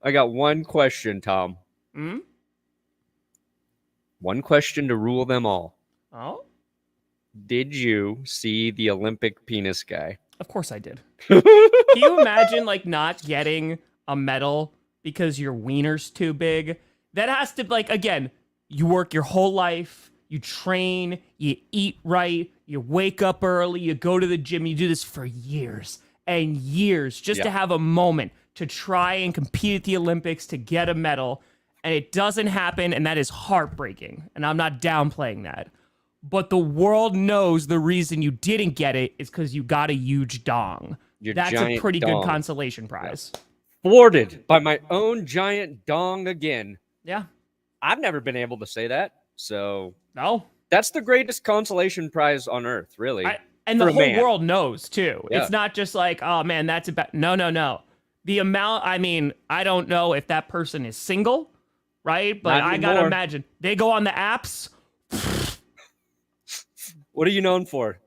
I got one question, Tom. Hmm? One question to rule them all. Oh? Did you see the Olympic penis guy? Of course I did. Can you imagine, like, not getting a medal because your wiener's too big? That has to, like, again, you work your whole life, you train, you eat right, you wake up early, you go to the gym, you do this for years and years just to have a moment to try and compete at the Olympics to get a medal. And it doesn't happen, and that is heartbreaking. And I'm not downplaying that. But the world knows the reason you didn't get it is because you got a huge dong. That's a pretty good consolation prize. Thwarted by my own giant dong again. Yeah. I've never been able to say that. So No. that's the greatest consolation prize on earth, really. And the whole world knows, too. Yeah. It's not just like, oh, man, that's about... No. The amount, I mean, I don't know if that person is single, right? But I got to imagine. They go on the apps... What are you known for?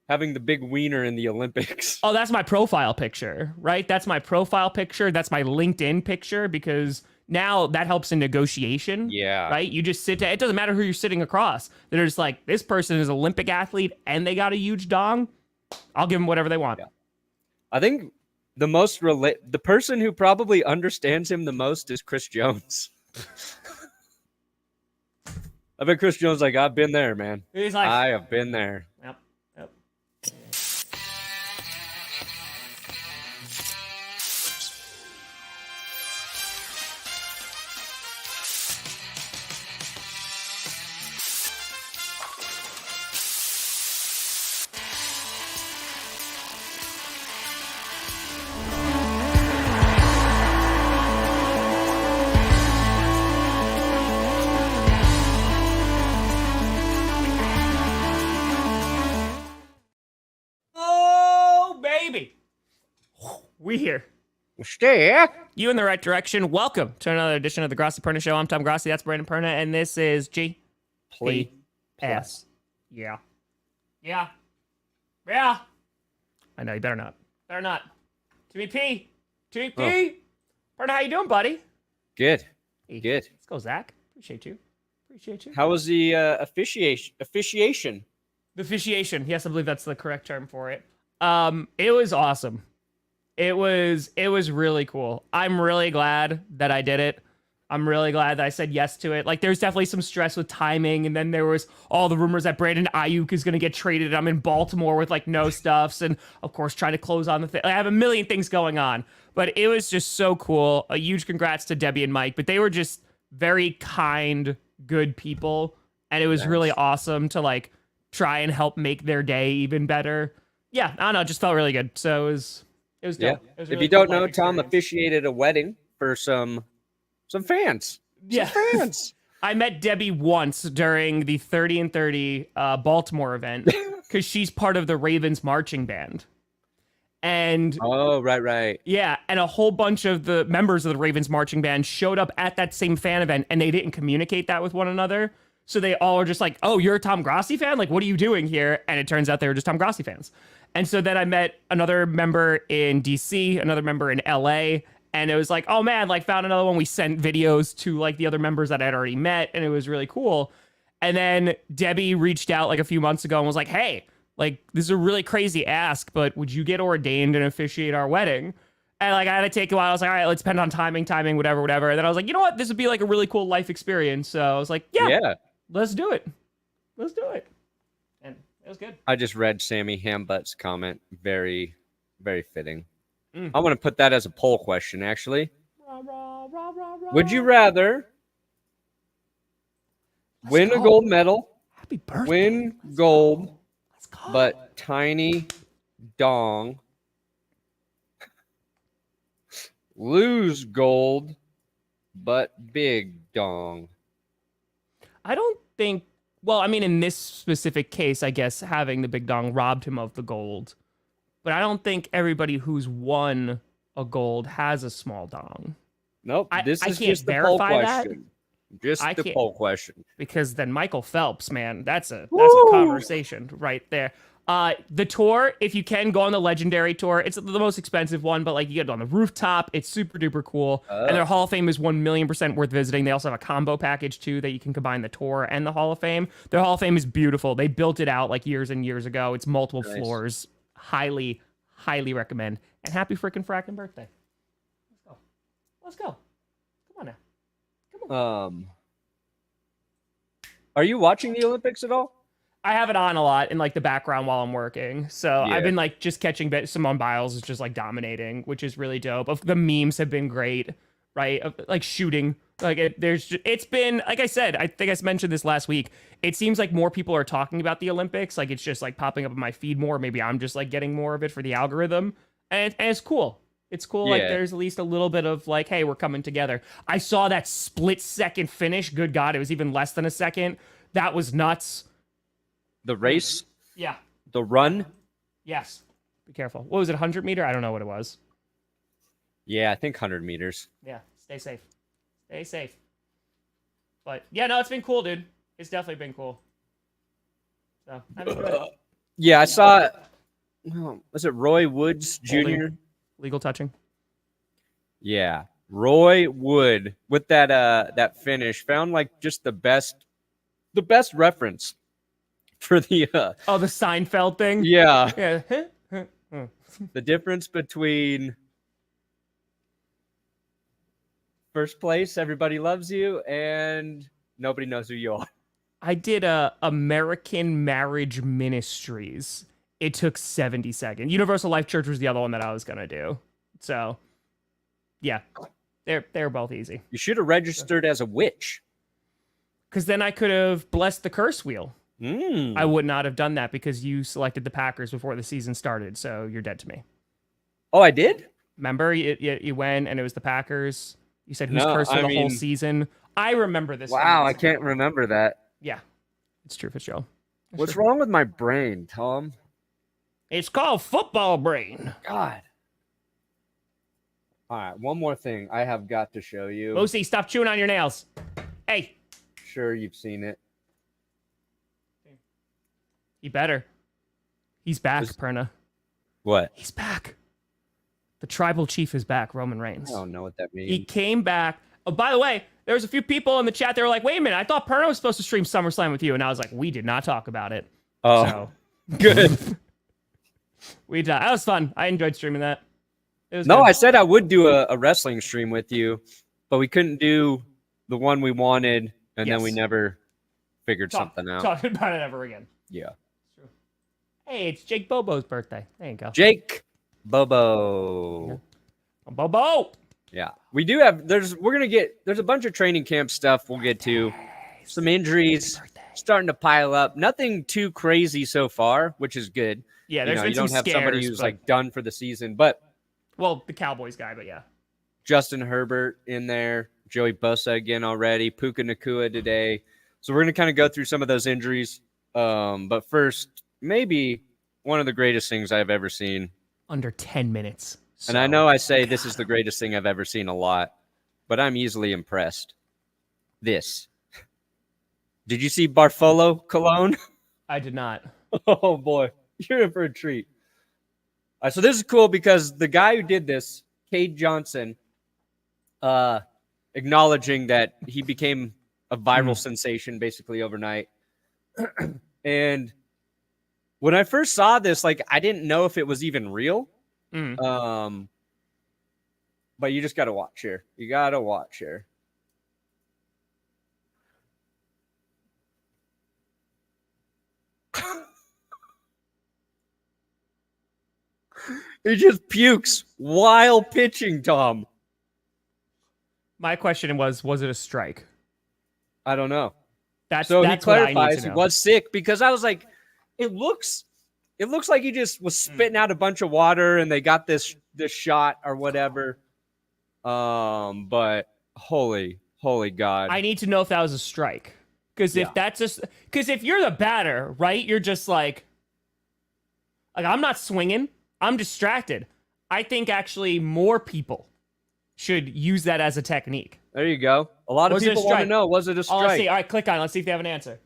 Having the big wiener in the Olympics. Oh, that's my profile picture, right? That's my profile picture. That's my LinkedIn picture because now that helps in negotiation. Yeah. Right? You just sit there. It doesn't matter who you're sitting across. They're just like, this person is an Olympic athlete and they got a huge dong. I'll give them whatever they want. Yeah. I think the person who probably understands him the most is Chris Jones. I bet Chris Jones like, I've been there, man. He's like, I have been there. Yep. We here. Stay. You in the right direction. Welcome to another edition of the Grossi Perna Show. I'm Tom Grossi. That's Brandon Perna. And this is G. P. S. Yeah. I know. You better not. To be P. Perna, how you doing, buddy? Good. Hey, Good. Let's go, Zach. Appreciate you. How was the officiation? The officiation. Yes, I believe that's the correct term for it. It was awesome. It was really cool. I'm really glad that I did it. I'm really glad that I said yes to it. Like, there's definitely some stress with timing, and then there was all the rumors that Brandon Ayuk is going to get traded. I'm in Baltimore with, like, no stuffs, and, of course, trying to close on the thing. I have a million things going on, but it was just so cool. A huge congrats to Debbie and Mike, but they were just very kind, good people, and it was really awesome to, like, try and help make their day even better. Yeah, I don't know, it just felt really good. So it was dope. Yeah. It was if really you don't cool know, life Tom experience. officiated a wedding for some fans. Yeah. Some fans. I met Debbie once during the 30 and 30 Baltimore event because she's part of the Ravens marching band. And oh, right. Yeah, and a whole bunch of the members of the Ravens marching band showed up at that same fan event, and they didn't communicate that with one another. So they all were just like, oh, you're a Tom Grossi fan? Like, what are you doing here? And it turns out they were just Tom Grossi fans. And so then I met another member in DC, another member in LA, and it was like, oh man, like found another one. We sent videos to like the other members that I had already met, and it was really cool. And then Debbie reached out like a few months ago and was like, hey, like this is a really crazy ask, but would you get ordained and officiate our wedding? And like I had to take a while. I was like, all right, let's depend on timing, whatever. And then I was like, you know what? This would be like a really cool life experience. So I was like, yeah. Let's do it. And it was good. I just read Sammy Hambutt's comment. Very, very fitting. I want to put that as a poll question, actually. Would you rather win a gold medal, Happy birthday. win gold, but tiny dong, lose gold, but big dong? I don't think, well, I mean, in this specific case, I guess having the big dong robbed him of the gold. But I don't think everybody who's won a gold has a small dong. Nope. This is just the poll question. Just the poll question. Because then Michael Phelps, man, that's a conversation right there. The tour, if you can go on the Legendary tour, it's the most expensive one, but like you get on the rooftop. It's super duper cool. And their Hall of Fame is 1,000,000% worth visiting. They also have a combo package too that you can combine the tour and the Hall of Fame. Their Hall of Fame is beautiful. They built it out like years and years ago. It's multiple floors. Highly, highly recommend. And happy freaking fracking birthday. Let's go. Come on now. Come on. Are you watching the Olympics at all? I have it on a lot in like the background while I'm working. So I've been like just catching Simone Biles is just like dominating, which is really dope. The memes have been great, right? Like shooting. Like it's been, like I said, I think I mentioned this last week. It seems like more people are talking about the Olympics. Like it's just like popping up in my feed more. Maybe I'm just like getting more of it for the algorithm. And it's cool. It's cool. Yeah. Like there's at least a little bit of like, hey, we're coming together. I saw that split second finish. Good God. It was even less than a second. That was nuts. The race? Yeah. The run? Yes. Be careful. What was it, 100 meter? I don't know what it was. Yeah, I think 100 meters. Yeah, stay safe. Stay safe. But yeah, no, it's been cool, dude. It's definitely been cool. So, I've enjoyed it. Yeah, I saw it. Was it Roy Woods Jr.? Holding. Legal touching. Yeah. Roy Wood with that finish found like just the best reference for the the Seinfeld thing. Yeah. Yeah. The difference between first place, everybody loves you, and nobody knows who you are. I did American Marriage Ministries. It took 70 seconds. Universal Life Church was the other one that I was gonna do. So yeah. They're both easy. You should have registered as a witch. Because then I could have blessed the curse wheel. Mm. I would not have done that because you selected the Packers before the season started, so you're dead to me. Oh, I did? Remember, you went and it was the Packers. You said who's cursed for the whole season. I remember this. Wow, I can't remember that. Yeah, it's true, Fitzgerald. What's wrong with my brain, Tom? It's called football brain. God. All right, one more thing I have got to show you. Bosa, stop chewing on your nails. Hey. Sure, you've seen it. You better. He's back, Perna. What? He's back. The tribal chief is back, Roman Reigns. I don't know what that means. He came back. Oh, by the way, there was a few people in the chat. They were like, wait a minute, I thought Perna was supposed to stream SummerSlam with you. And I was like, we did not talk about it. Oh, so. Good. That was fun. I enjoyed streaming that. It was no, good. I said I would do a wrestling stream with you, but we couldn't do the one we wanted, and then we never figured something out. Talking about it ever again. Yeah. True. Hey, it's Jake Bobo's birthday. There you go. Jake Bobo. Bobo. Yeah. We do have there's a bunch of training camp stuff we'll get to. Some injuries starting to pile up. Nothing too crazy so far, which is good. Yeah, there's been you don't some have somebody who's like done for the season, but the Cowboys guy, but yeah. Justin Herbert in there, Joey Bosa again already, Puka Nacua today. So we're going to kind of go through some of those injuries. But first, maybe one of the greatest things I've ever seen. Under 10 minutes. And I know I say this is the greatest thing I've ever seen a lot, but I'm easily impressed. This. Did you see Barfolo Cologne? I did not. Oh, boy. You're in for a treat. So this is cool because the guy who did this, Cade Johnson, acknowledging that he became a viral sensation basically overnight. And when I first saw this, like, I didn't know if it was even real. But you just got to watch here. You got to watch here. He just pukes while pitching, Tom. My question was it a strike? I don't know. That's he clarifies he was sick because I was like, it looks like he just was spitting out a bunch of water and they got this shot or whatever. But holy God. I need to know if that was a strike. Because if you're the batter, right, you're just like I'm not swinging. I'm distracted. I think actually more people should use that as a technique. There you go. A lot of people want to know, was it a strike? Let's see. All right, click on it. Let's see if they have an answer.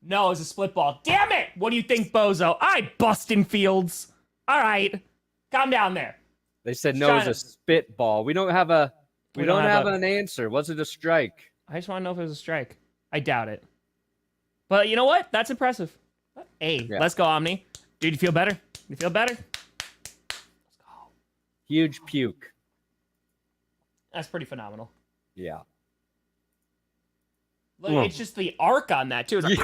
No, it was a split ball. Damn it! What do you think, Bozo? All right, Bustin Fields. All right. Calm down there. They said no, it was a spitball. We don't have an answer. Was it a strike? I just want to know if it was a strike. I doubt it. But you know what? That's impressive. Hey, let's go, Omni. Dude, you feel better? You feel better? Let's go. Huge puke. That's pretty phenomenal. Yeah. Look, it's just the arc on that, too. Like,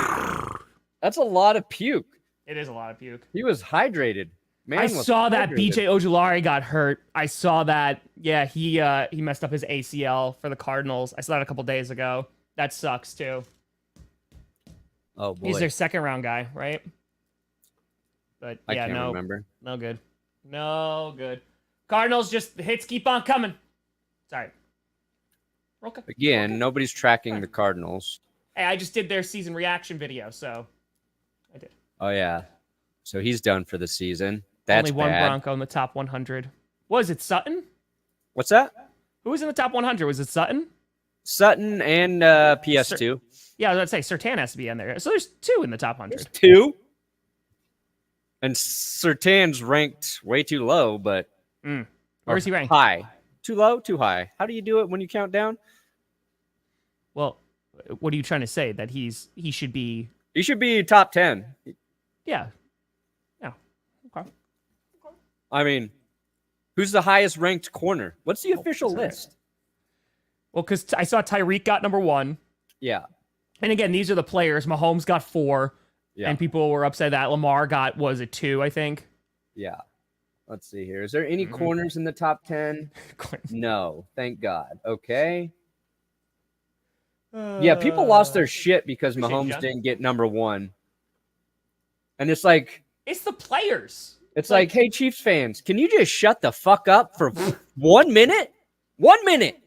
that's a lot of puke. It is a lot of puke. He was hydrated. Man, I saw that BJ Ojulari got hurt. I saw that. Yeah, he messed up his ACL for the Cardinals. I saw that a couple days ago. That sucks, too. Oh, boy. He's their second round guy, right? But I can't remember. No good. No good. Cardinals, just the hits keep on coming. Sorry. Okay. Again, nobody's tracking the Cardinals. Hey, I just did their season reaction video, so I did. Oh, yeah. So he's done for the season. That's only one bad. Bronco in the top 100. Was it Sutton? What's that? Who was in the top 100? Was it Sutton? Sutton and PS2. Yeah, I was about to say Surtain has to be in there. So there's two in the top 100. There's two? And Surtain's ranked way too low, but... Where is he ranked? High. Too low? Too high. How do you do it when you count down? Well, what are you trying to say? That he should be... He should be top 10. Yeah. Yeah. Okay. I mean, who's the highest ranked corner? What's the official list? Well, because I saw Tyreek got number 1. Yeah. And again, these are the players. Mahomes got 4. Yeah. And people were upset that Lamar got, was it 2, I think? Yeah. Let's see here. Is there any corners in the top 10? No. Thank God. Okay. Yeah, people lost their shit because Mahomes didn't get number 1. And it's like... It's the players. It's like, hey, Chiefs fans, can you just shut the fuck up for 1 minute? 1 minute.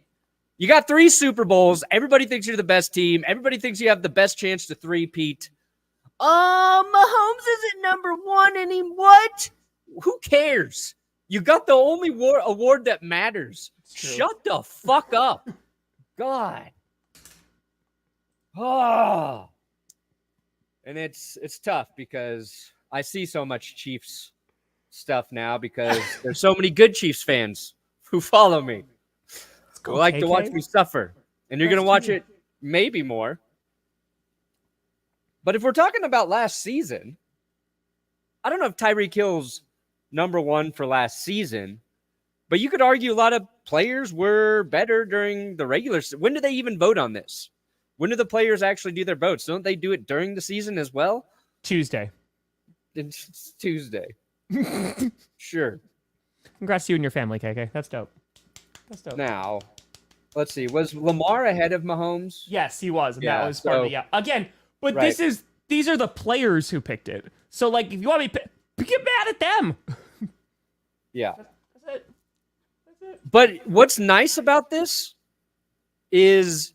You got 3 Super Bowls. Everybody thinks you're the best team. Everybody thinks you have the best chance to three-peat. Mahomes isn't number 1 and he what? Who cares? You got the only award that matters. Shut the fuck up. God. Oh. And it's tough because I see so much Chiefs stuff now because there's so many good Chiefs fans who follow me. Who like to watch me suffer. And you're going to watch it maybe more. But if we're talking about last season, I don't know if Tyreek Hill's number 1 for last season, but you could argue a lot of players were better during the regular season. When do they even vote on this? When do the players actually do their votes? Don't they do it during the season as well? Tuesday. It's Tuesday. Sure. Congrats to you and your family, KK. That's dope. That's dope. Now, let's see. Was Lamar ahead of Mahomes? Yes, he was. And that was part of the, Again, but these are the players who picked it. So, like, if you want me to get mad at them. Yeah. That's it. But what's nice about this is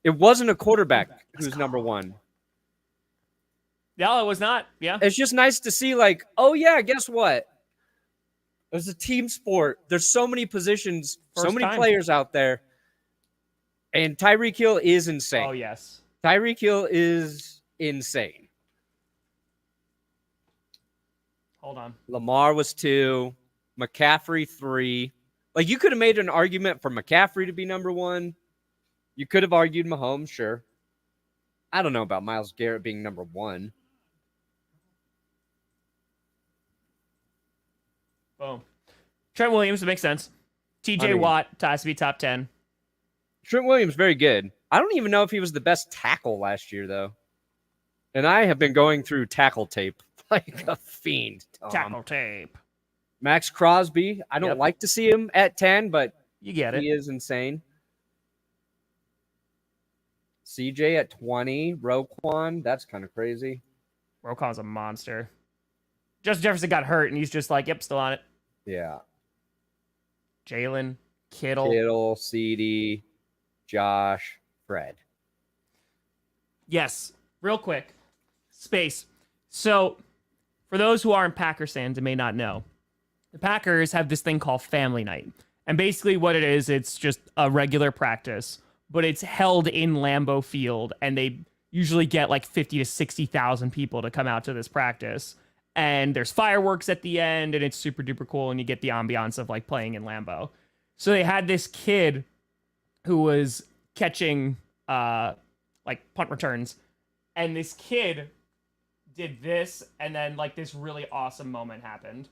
it wasn't a quarterback who's number 1. No, it was not. Yeah. It's just nice to see, like, oh, yeah, guess what? It's a team sport. There's so many positions, so many players out there. And Tyreek Hill is insane. Oh, yes. Tyreek Hill is insane. Hold on. Lamar was 2. McCaffrey 3. Like, you could have made an argument for McCaffrey to be number 1. You could have argued Mahomes, sure. I don't know about Myles Garrett being number 1. Boom. Trent Williams, it makes sense. TJ Watt has to be top 10. Trent Williams, very good. I don't even know if he was the best tackle last year, though. And I have been going through tackle tape like a fiend. Tackle tape. Max Crosby, I don't like to see him at 10, but you get it. He is insane. CJ at 20. Roquan, that's kind of crazy. Roquan's a monster. Justin Jefferson got hurt, and he's just like, yep, still on it. Yeah. Jalen, Kittle, CD, Josh, Fred. Yes. Real quick. Space. So, for those who aren't Packers fans and may not know, the Packers have this thing called Family Night. And basically what it is, it's just a regular practice, but it's held in Lambeau Field, and they usually get like 50 to 60,000 people to come out to this practice. And there's fireworks at the end, and it's super duper cool, and you get the ambiance of like playing in Lambeau. So they had this kid who was catching like punt returns, and this kid did this, and then like this really awesome moment happened.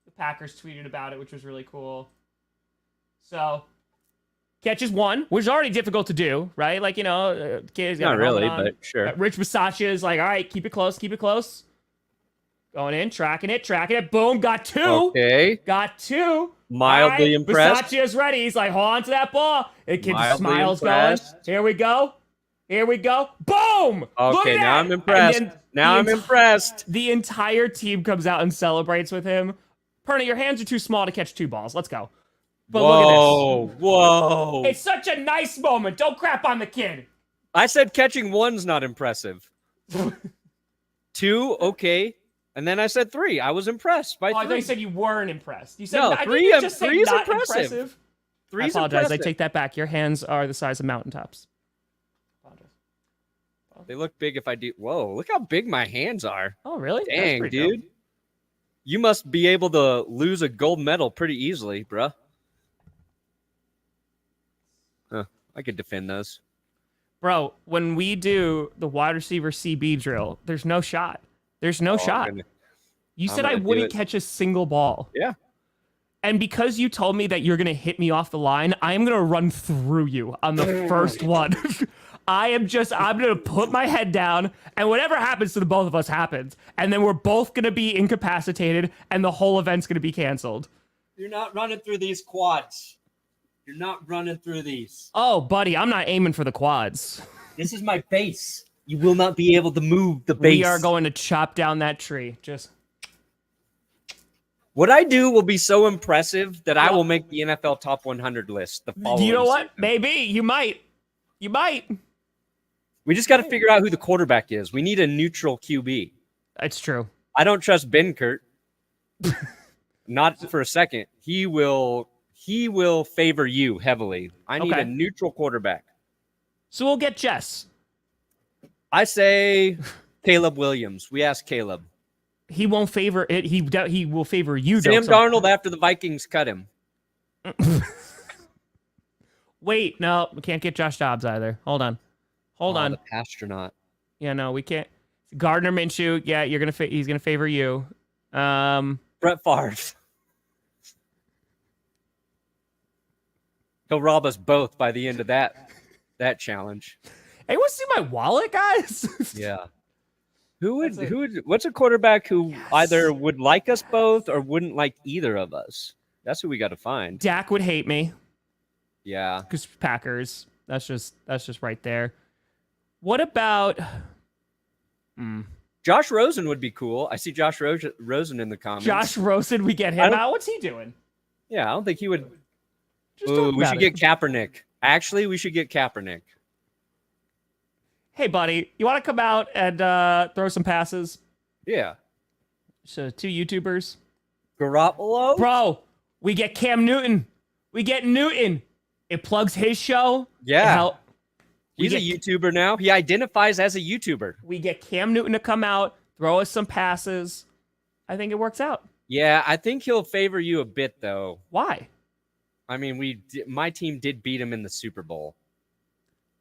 The Packers tweeted about it, which was really cool. So catches one, which is already difficult to do, right? Like, you know, kids got not really, but sure. Rich Bisaccia is like, all right, keep it close. Going in, tracking it. Boom, got two. Okay. Got two. Mildly impressed. Bisaccia's ready. He's like, hold on to that ball. The kid smiles impressed. going. Here we go. Boom! Okay, now I'm impressed. I'm impressed. The entire team comes out and celebrates with him. Perna, your hands are too small to catch two balls. Let's go. But look at this. Whoa. It's such a nice moment. Don't crap on the kid. I said catching one's not impressive. Two, okay. And then I said three. I was impressed by three. I thought you said you weren't impressed. You said no, three is impressive. Impressive. Three I is apologize. impressive. I take that back. Your hands are the size of mountaintops. They look big if I do. Whoa, look how big my hands are. Oh, really? Dang, dude. Dope. You must be able to lose a gold medal pretty easily, bruh. Huh, I could defend those. Bro, when we do the wide receiver CB drill, there's no shot. There's no shot. You said I wouldn't catch a single ball. Yeah. And because you told me that you're going to hit me off the line, I am going to run through you on the first one. I'm going to put my head down, and whatever happens to the both of us happens. And then we're both going to be incapacitated, and the whole event's going to be canceled. You're not running through these quads. You're not running through these. Oh, buddy, I'm not aiming for the quads. This is my base. You will not be able to move the base. We are going to chop down that tree. Just... What I do will be so impressive that I will make the NFL top 100 list. The following you know what? season. Maybe. You might. We just got to figure out who the quarterback is. We need a neutral QB. That's true. I don't trust Ben Kurt. Not for a second. He will favor you heavily. I need a neutral quarterback. So we'll get Jess. I say Caleb Williams. We asked Caleb. He won't favor it. He will favor you. Sam Darnold after the Vikings cut him. Wait, no, we can't get Josh Dobbs either. Hold on. The astronaut. Yeah, no, we can't. Gardner Minshew. Yeah, he's gonna favor you. Brett Favre. He'll rob us both by the end of that challenge. Hey, want to see my wallet, guys? Yeah. What's a quarterback who either would like us both or wouldn't like either of us? That's who we got to find. Dak would hate me. Yeah. Because Packers. That's just right there. What about Josh Rosen would be cool. I see Josh Rosen in the comments. Josh Rosen, we get him out. What's he doing? Yeah, I don't think he would. We should get Kaepernick. Actually, we should get Kaepernick. Hey, buddy, you want to come out and throw some passes? Yeah. So, two YouTubers. Garoppolo? Bro, we get Cam Newton. We get Newton. It plugs his show. Yeah. He's a YouTuber now. He identifies as a YouTuber. We get Cam Newton to come out, throw us some passes. I think it works out. Yeah, I think he'll favor you a bit, though. Why? I mean, my team did beat him in the Super Bowl.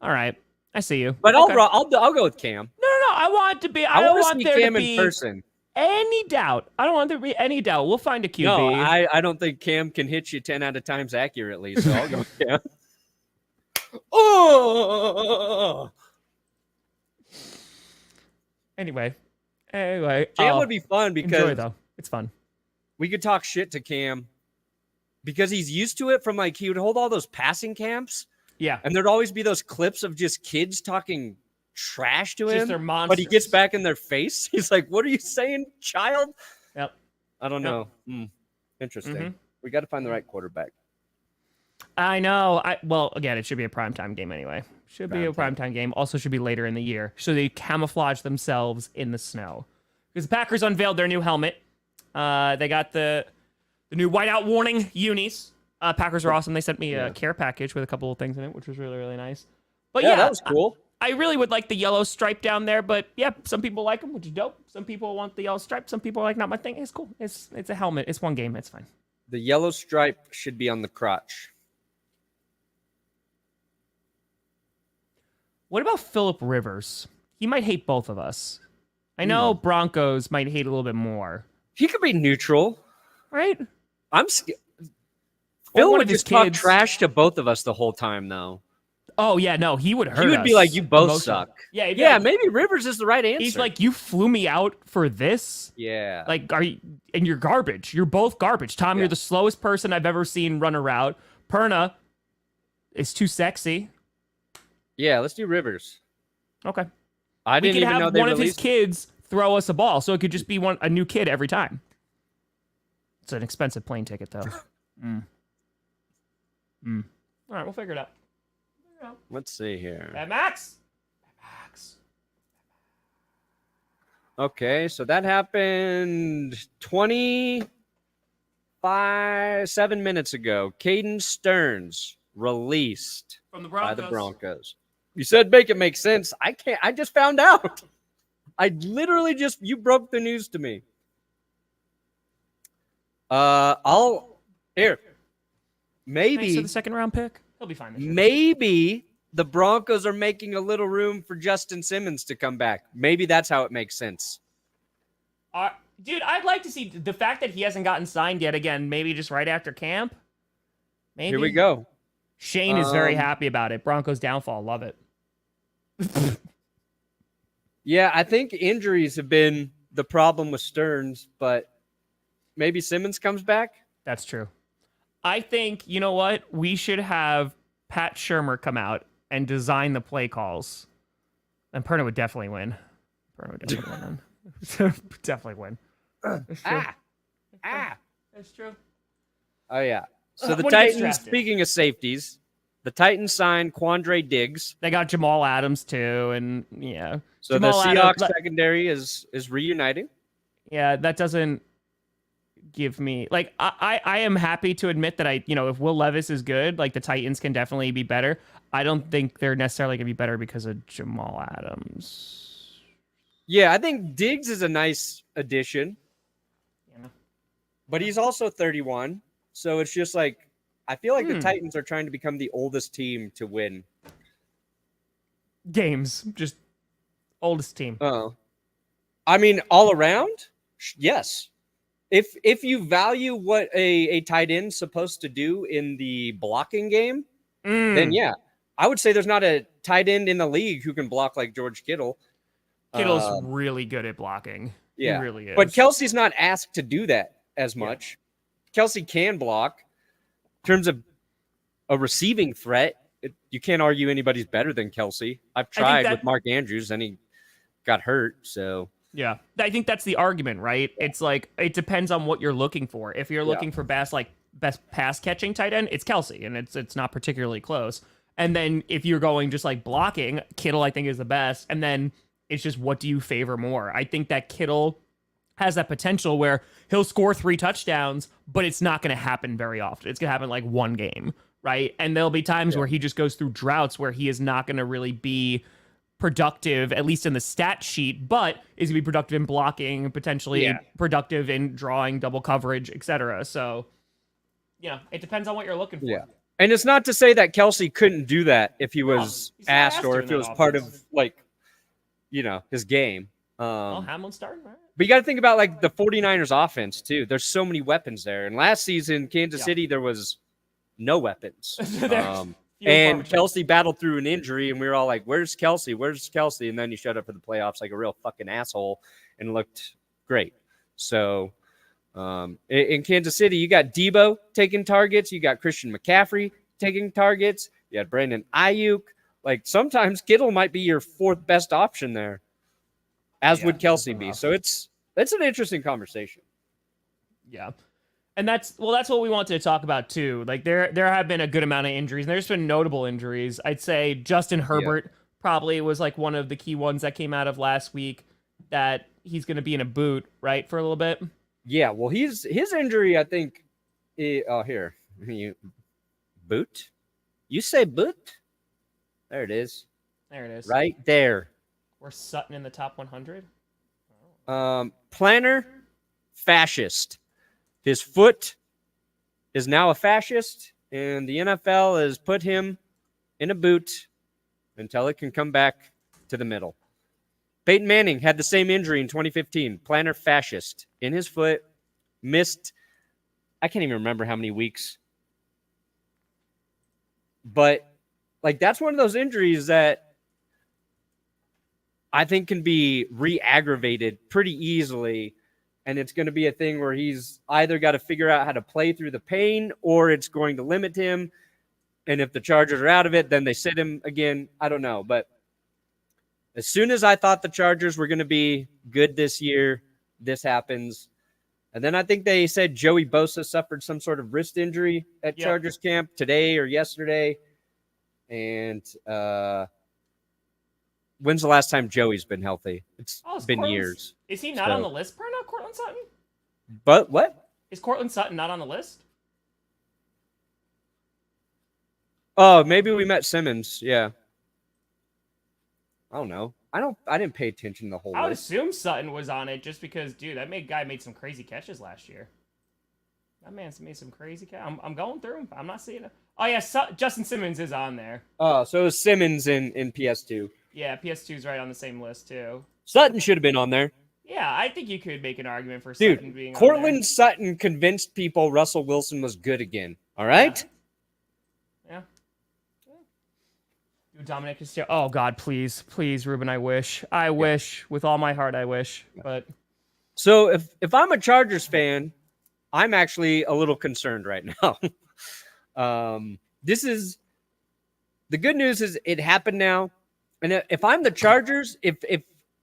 All right. I see you. But I'll go with Cam. No. I want to be. I don't want there Cam to be in person. Any doubt. I don't want there to be any doubt. We'll find a QB. No, I don't think Cam can hit you 10 out of times accurately, so I'll go with Cam. Oh. Anyway, Cam would be fun because enjoy, though. It's fun. We could talk shit to Cam because he's used to it from he would hold all those passing camps. Yeah. And there'd always be those clips of just kids talking trash to him. They're monsters. But he gets back in their face. He's like, "What are you saying, child?" Yep. I don't know. Interesting. Mm-hmm. We got to find the right quarterback. I know. Well, again, it should be a primetime game anyway. Should be a primetime game. Also should be later in the year. So they camouflage themselves in the snow. Because the Packers unveiled their new helmet. They got the new whiteout warning unis. Packers are awesome. They sent me a care package with a couple of things in it, which was really, really nice. But yeah, that was cool. I really would like the yellow stripe down there, but yeah, some people like them, which is dope. Some people want the yellow stripe. Some people are like, not my thing. It's cool. It's a helmet. It's one game. It's fine. The yellow stripe should be on the crotch. What about Phillip Rivers? He might hate both of us. I know Broncos might hate a little bit more. He could be neutral. Right? Phil would just talk trash to both of us the whole time, though. Oh, yeah, no, he would hurt us. He would be like, you both suck. Yeah, maybe Rivers is the right answer. He's like, you flew me out for this? Yeah. Like, and you're garbage. You're both garbage. Tom, you're the slowest person I've ever seen run a route. Perna is too sexy. Yeah, let's do Rivers. Okay. I didn't even know they one of his kids throw us a ball, so it could just be a new kid every time. It's an expensive plane ticket, though. All right, we'll figure it out. Let's see here. Mad Max. Okay, so that happened 7 minutes ago. Caden Stearns released From the by the Broncos. You said make it make sense. I just found out. I literally you broke the news to me. Maybe the second round pick. He'll be fine this year. Maybe the Broncos are making a little room for Justin Simmons to come back. Maybe that's how it makes sense. Dude, I'd like to see the fact that he hasn't gotten signed yet again, maybe just right after camp. Maybe. Here we go. Shane is very happy about it. Broncos downfall. Love it. Yeah, I think injuries have been the problem with Stearns, but maybe Simmons comes back. That's true. I think, you know what? We should have Pat Shurmur come out and design the play calls. And Perna would definitely win. Definitely win. That's true. That's true. Oh, yeah. So the Titans, speaking of safeties, the Titans signed Quandre Diggs. They got Jamal Adams, too, and yeah. So Jamal the Seahawks secondary is reuniting. Yeah, that doesn't give me like I am happy to admit that if Will Levis is good, like the Titans can definitely be better. I don't think they're necessarily gonna be better because of Jamal Adams. Yeah, I think Diggs is a nice addition. Yeah. But he's also 31. So it's just like I feel like the Titans are trying to become the oldest team to win games. Just oldest team. Oh. I mean, all around? Yes. If you value what a tight end's supposed to do in the blocking game, then yeah, I would say there's not a tight end in the league who can block like George Kittle. Kittle's really good at blocking. Yeah, he really is. But Kelsey's not asked to do that as much. Yeah. Kelsey can block. In terms of a receiving threat, you can't argue anybody's better than Kelsey. I've tried with Mark Andrews, and he got hurt, so... Yeah, I think that's the argument, right? It's like it depends on what you're looking for. If you're looking for best pass catching tight end, it's Kelsey, and it's not particularly close. And then if you're going just like blocking, Kittle I think is the best. And then it's just what do you favor more? I think that Kittle has that potential where he'll score 3 touchdowns, but it's not going to happen very often. It's going to happen like one game, right? And there'll be times where he just goes through droughts where he is not going to really be productive, at least in the stat sheet, but is going to be productive in blocking, potentially productive in drawing double coverage, etc. So, it depends on what you're looking for. Yeah. And it's not to say that Kelsey couldn't do that if he was asked or if it was part of his game. Hamlin's starting, right? But you got to think about like the 49ers offense too. There's so many weapons there. And last season, Kansas City, there was no weapons. And Kelsey battled through an injury, and we were all like, where's Kelsey? Where's Kelsey? And then he showed up for the playoffs like a real fucking asshole and looked great. So in Kansas City, you got Debo taking targets. You got Christian McCaffrey taking targets. You had Brandon Ayuk. Like sometimes Kittle might be your 4th best option there, as would Kelsey be. So it's an interesting conversation. Yeah. And that's what we wanted to talk about too. Like there have been a good amount of injuries, and there's been notable injuries. I'd say Justin Herbert probably was like one of the key ones that came out of last week that he's going to be in a boot, right, for a little bit. Yeah, well, his injury, I think. Here, you boot. You say boot? There it is. There it is. Right there. We're Sutton in the top 100. Planner, fascist. His foot is now a fascist, and the NFL has put him in a boot until it can come back to the middle. Peyton Manning had the same injury in 2015. Plantar fascist in his foot. Missed, I can't even remember how many weeks. But, like, that's one of those injuries that I think can be re-aggravated pretty easily. And it's going to be a thing where he's either got to figure out how to play through the pain or it's going to limit him. And if the Chargers are out of it, then they sit him again. I don't know. But as soon as I thought the Chargers were going to be good this year, this happens. And then I think they said Joey Bosa suffered some sort of wrist injury at Chargers camp today or yesterday. And when's the last time Joey's been healthy? It's been years. Is he not on the list, Perna, Cortland Sutton? But what? Is Cortland Sutton not on the list? Oh, maybe we met Simmons. Yeah. I don't know. I didn't pay attention to the whole I would list. assume Sutton was on it just because, dude, guy made some crazy catches last year. That man's made some crazy catches. I'm going through them. I'm not seeing it. Oh, yeah, Justin Simmons is on there. Oh, so it was Simmons in PS2. Yeah, PS2's right on the same list, too. Sutton should have been on there. Yeah, I think you could make an argument for Sutton being on Cortland Sutton convinced people Russell Wilson was good again. All right? Yeah. Dominic Castillo. Oh, God, please. Please, Ruben, I wish. I wish. With all my heart, I wish. But so if I'm a Chargers fan, I'm actually a little concerned right now. This is the good news is it happened now. And if I'm the Chargers, if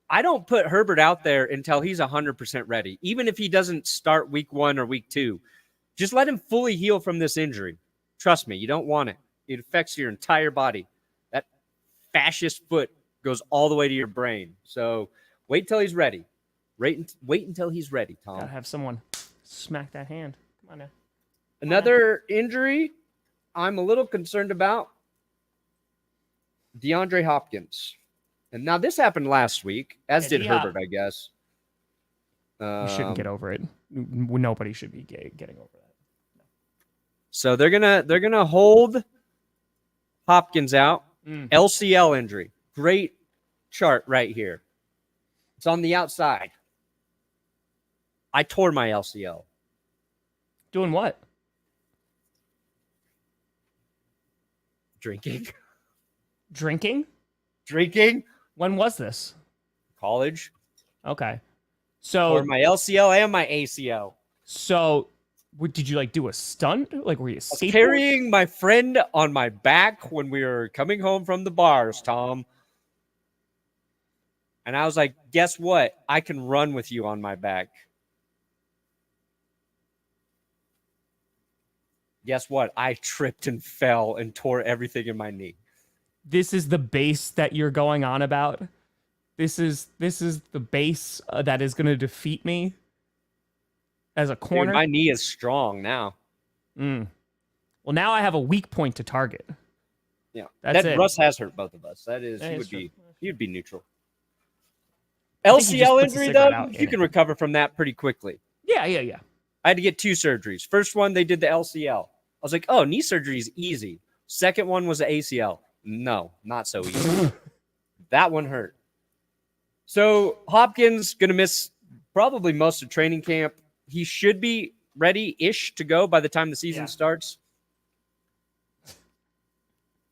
I don't put Herbert out there until he's 100% ready, even if he doesn't start week 1 or week 2, just let him fully heal from this injury. Trust me, you don't want it. It affects your entire body. That fascist foot goes all the way to your brain. So wait till he's ready. Wait until he's ready, Tom. Gotta have someone smack that hand. Come on now. Another injury I'm a little concerned about. DeAndre Hopkins. And now this happened last week, as did Herbert, I guess. You shouldn't get over it. Nobody should be getting over that. No. So they're gonna hold Hopkins out. LCL injury. Great chart right here. It's on the outside. I tore my LCL. Doing what? Drinking. Drinking? When was this? College. Okay. So or my LCL and my ACL. So did you do a stunt? Like were you carrying my friend on my back when we were coming home from the bars, Tom? And I was like, guess what? I can run with you on my back. Guess what? I tripped and fell and tore everything in my knee. This is the base that you're going on about. This is the base that is going to defeat me as a corner. Dude, my knee is strong now. Well, now I have a weak point to target. Yeah, that's it. Russ has hurt both of us. He would be neutral. LCL injury though, you can recover from that pretty quickly. Yeah. I had to get 2 surgeries. First one, they did the LCL. I was like, oh, knee surgery is easy. Second one was the ACL. No, not so easy. That one hurt. So Hopkins going to miss probably most of training camp. He should be ready-ish to go by the time the season starts.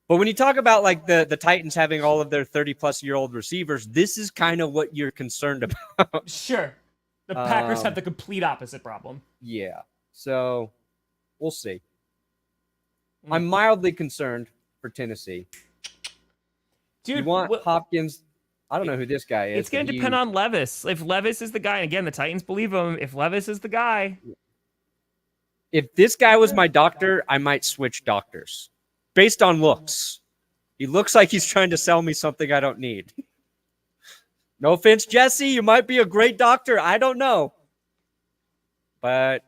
But when you talk about the Titans having all of their 30-plus-year-old receivers, this is kind of what you're concerned about. Sure. The Packers have the complete opposite problem. Yeah. So we'll see. I'm mildly concerned for Tennessee. Dude, you want Hopkins? I don't know who this guy is. It's going to depend on Levis. If Levis is the guy, and again, the Titans believe him. If Levis is the guy. If this guy was my doctor, I might switch doctors. Based on looks. He looks like he's trying to sell me something I don't need. No offense, Jesse. You might be a great doctor. I don't know. But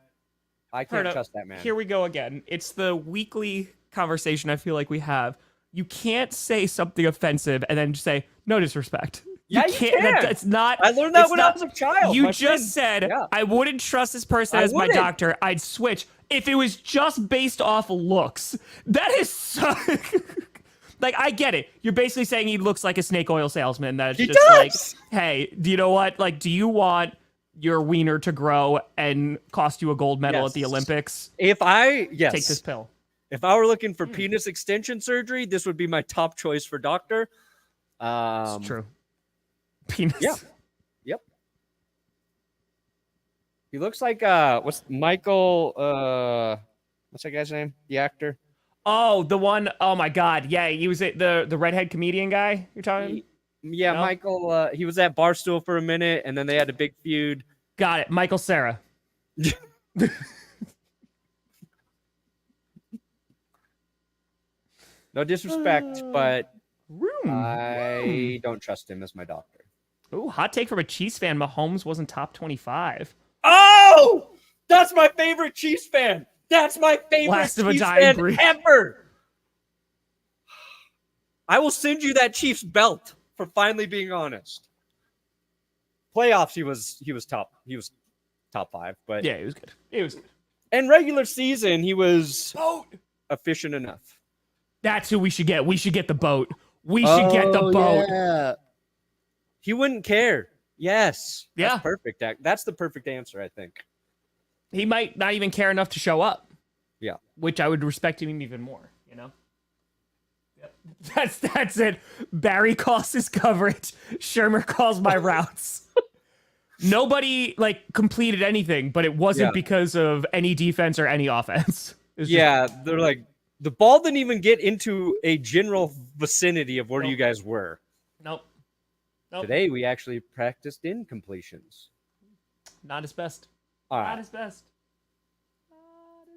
I can't trust that man. Here we go again. It's the weekly conversation I feel like we have. You can't say something offensive and then just say no disrespect. Yeah, you can. It's not. I learned that when I was a child. You just said I wouldn't trust this person as my doctor. I'd switch if it was just based off looks. That is so. Like, I get it. You're basically saying he looks like a snake oil salesman. That's just like, hey, do you know what? Like, do you want your wiener to grow and cost you a gold medal at the Olympics? Take this pill. If I were looking for penis extension surgery, this would be my top choice for doctor. It's true. Penis. Yeah. Yep. He looks like what's Michael? What's that guy's name? The actor. Oh, the one. Oh my God. Yeah, he was the redhead comedian guy. You're talking. Yeah, no? Michael. He was at Barstool for a minute, and then they had a big feud. Got it. Michael Cera. No disrespect, but I don't trust him as my doctor. Ooh, hot take from a Chiefs fan. Mahomes wasn't top 25. Oh, that's my favorite Chiefs fan. That's my favorite Last of a Chiefs dying fan breed. ever. I will send you that Chiefs belt for finally being honest. Playoffs, he was top 5, but yeah, he was good. And regular season, he was efficient enough. That's who we should get. We should get the boat. We should get the boat. Yeah. He wouldn't care. Yes. Yeah. That's perfect. That's the perfect answer, I think. He might not even care enough to show up. Yeah. Which I would respect him even more, you know? Yep. That's it. Barry calls his coverage. Shermer calls my routes. Nobody, completed anything, but it wasn't because of any defense or any offense. They're like, the ball didn't even get into a general vicinity of where you guys were. Nope. Today, we actually practiced incompletions. Not his best. All right. Not his best.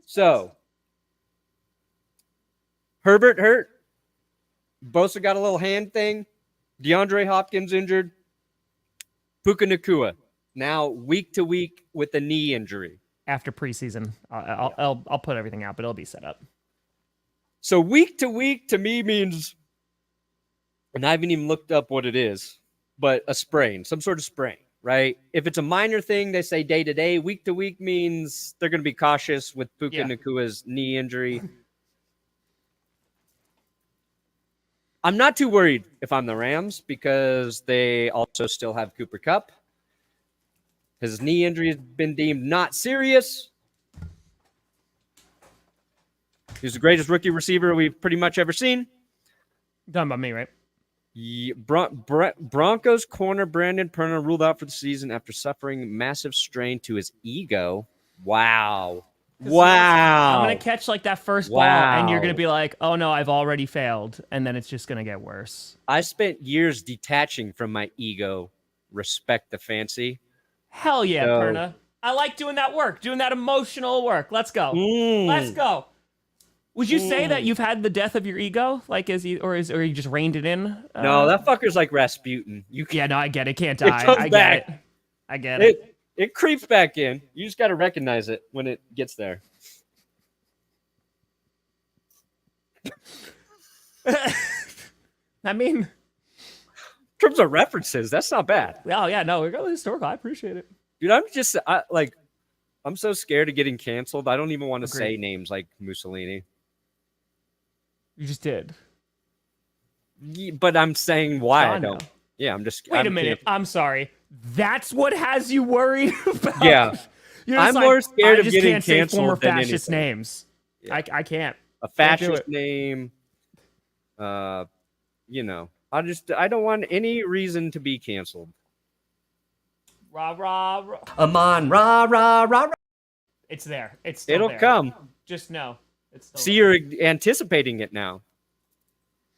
So, Herbert hurt. Bosa got a little hand thing. DeAndre Hopkins injured. Puka Nacua now week to week with a knee injury. After preseason, I'll put everything out, but it'll be set up. So week to week to me means, and I haven't even looked up what it is, but a sprain, some sort of sprain, right? If it's a minor thing, they say day to day. Week to week means they're going to be cautious with Puka Nacua's knee injury. I'm not too worried if I'm the Rams because they also still have Cooper Kupp. His knee injury has been deemed not serious. He's the greatest rookie receiver we've pretty much ever seen. Talking about me, right? Broncos corner Brandon Perna ruled out for the season after suffering massive strain to his ego. Wow. Wow. I'm going to catch that first ball and you're going to be like, oh no, I've already failed. And then it's just going to get worse. I spent years detaching from my ego. Respect the fancy. Hell yeah, Perna. I like doing that work, doing that emotional work. Let's go. Let's go. Would you say that you've had the death of your ego? Or you just reined it in? No, that fucker's like Rasputin. No, I get it. Can't die. I get it. It creeps back in. You just got to recognize it when it gets there. I mean, in terms of references, that's not bad. Oh yeah, no, we're going historical. I appreciate it, dude. I'm so scared of getting canceled. I don't even want to say names like Mussolini. You just did. But I'm saying why I don't. Yeah, I'm just. Wait a minute. I'm sorry. That's what has you worried about? Yeah. I'm more scared of getting canceled say former than fascist anything. names. Yeah. I can't. A fascist name. I don't want any reason to be canceled. Rah, rah, rah. Amon, rah, rah, rah, rah. It's there. It's still It'll there. come. Just know. It's still See, there. you're anticipating it now.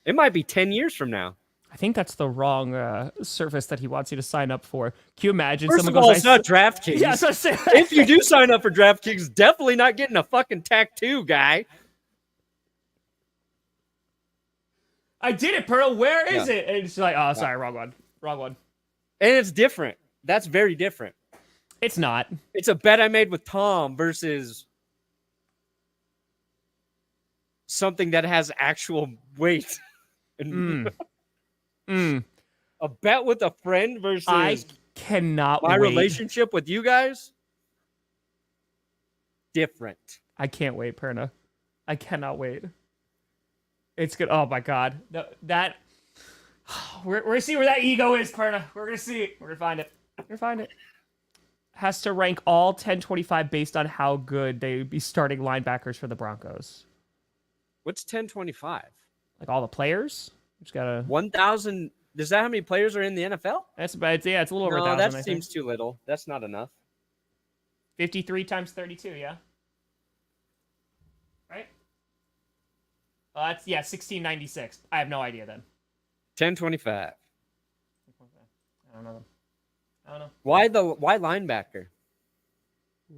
It might be 10 years from now. I think that's the wrong service that he wants you to sign up for. Can you imagine? First someone of all, goes, it's not DraftKings. Yeah, so say, if you do sign up for DraftKings, definitely not getting a fucking tattoo, guy. I did it, Pearl. Where is it? And it's like, oh, sorry, wrong one. Wrong one. And it's different. That's very different. It's not. It's a bet I made with Tom versus something that has actual weight. A bet with a friend versus I cannot my wait. relationship with you guys. Different. I can't wait, Perna. I cannot wait. It's good. Oh my god. That we're gonna see where that ego is, Perna. We're gonna see it. We're gonna find it. We're gonna find it. Has to rank all 1025 based on how good they would be starting linebackers for the Broncos. What's 1025? Like all the players? Just gotta 1,000. Is that how many players are in the NFL? That's about it's a little over 1,000. That seems too little. That's not enough. 53 times 32, yeah. Right? Well, that's 1696. I have no idea then. 1025. I don't know. Why linebacker?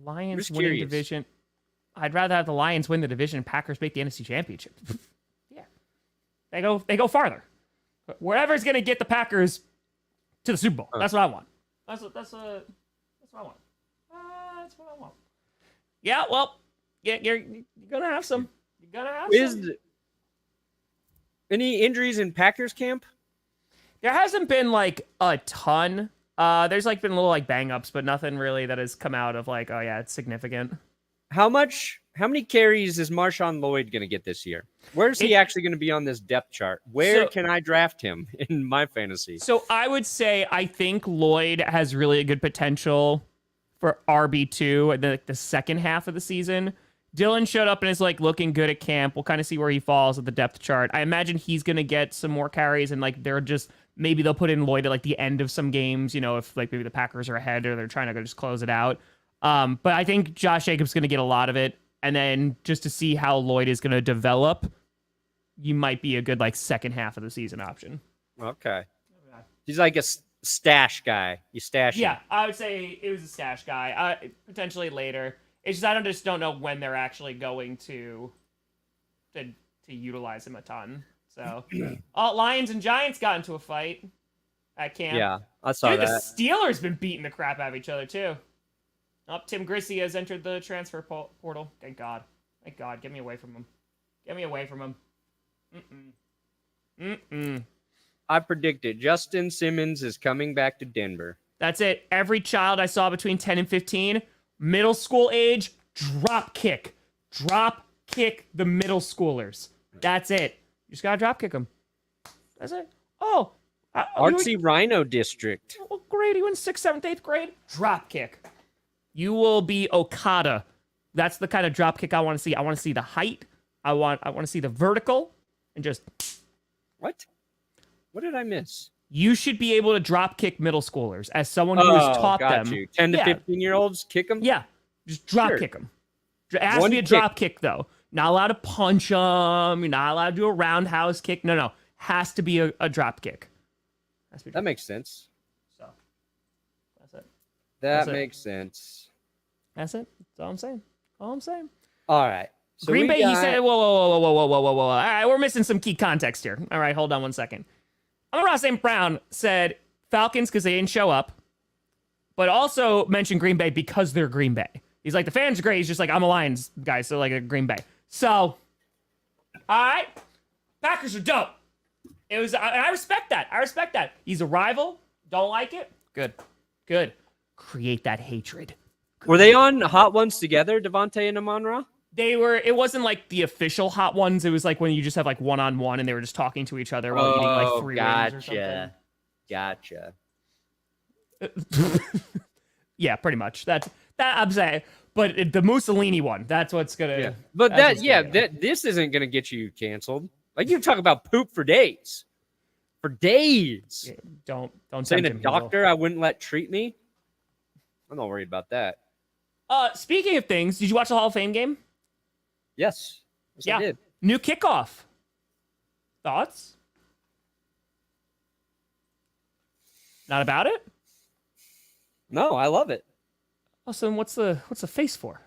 Lions winning division. I'd rather have the Lions win the division and Packers make the NFC Championship. Yeah. They go farther. Wherever's going to get the Packers to the Super Bowl. That's what I want. That's what I want. That's what I want. Yeah, well, you're going to have some. You're going to have some. Any injuries in Packers camp? There hasn't been like a ton. There's like been little like bang ups, but nothing really that has come out of like, oh yeah, it's significant. How many carries is Marshawn Lloyd going to get this year? Where's he actually going to be on this depth chart? Where can I draft him in my fantasy? So I would say I think Lloyd has really a good potential for RB2 in the second half of the season. Dylan showed up and is like looking good at camp. We'll kind of see where he falls at the depth chart. I imagine he's going to get some more carries and like maybe they'll put in Lloyd at like the end of some games, if like maybe the Packers are ahead or they're trying to just close it out. But I think Josh Jacobs is going to get a lot of it. And then just to see how Lloyd is going to develop, you might be a good like second half of the season option. Okay. He's like a stash guy. You stash him. Yeah, I would say it was a stash guy. Potentially later. It's just I just don't know when they're actually going to utilize him a ton. So, Lions and Giants got into a fight at camp. Yeah, I saw that. The Steelers been beating the crap out of each other too. Tim Grossi has entered the transfer portal. Thank God. Thank God. Get me away from him. Get me away from him. I predicted Justin Simmons is coming back to Denver. That's it. Every child I saw between 10 and 15, middle school age, drop kick. Drop kick the middle schoolers. That's it. You just gotta drop kick them. That's it. Oh. Artsy Rhino District. What grade? You in 6th, 7th, 8th grade? Drop kick. You will be Okada. That's the kind of drop kick I want to see. I want to see the height. I want to see the vertical. And just... What? What did I miss? You should be able to drop kick middle schoolers as someone who has taught them. 10 to 15-year-olds kick them? Yeah. Just drop kick them. It has to be a drop kick, though. Not allowed to punch them. You're not allowed to do a roundhouse kick. No. Has to be a drop kick. That makes sense. So, that's it. That makes sense. That's it. That's all I'm saying. All right. So Green Bay, he said, whoa. All right, we're missing some key context here. All right, hold on one second. Amon-Ra St. Brown said Falcons because they didn't show up, but also mentioned Green Bay because they're Green Bay. He's like, the fans are great. He's just like, I'm a Lions guy, so like a Green Bay. So, all right, Packers are dope. I respect that. He's a rival. Don't like it. Good. Create that hatred. Were they on Hot Ones together, Devontae and Amon-Ra? It wasn't like the official Hot Ones. It was like when you just have like one-on-one and they were just talking to each other while eating like 3 wings or something. Gotcha. Yeah, pretty much. That I'm saying. But the Mussolini one, that's what's gonna. Yeah. But this isn't gonna get you canceled. Like you talk about poop for days. Yeah, don't saying a doctor I wouldn't let treat me. I'm not worried about that. Speaking of things, did you watch the Hall of Fame game? Yes. I did. New kickoff. Thoughts? Not about it? No, I love it. Oh, so what's the face for?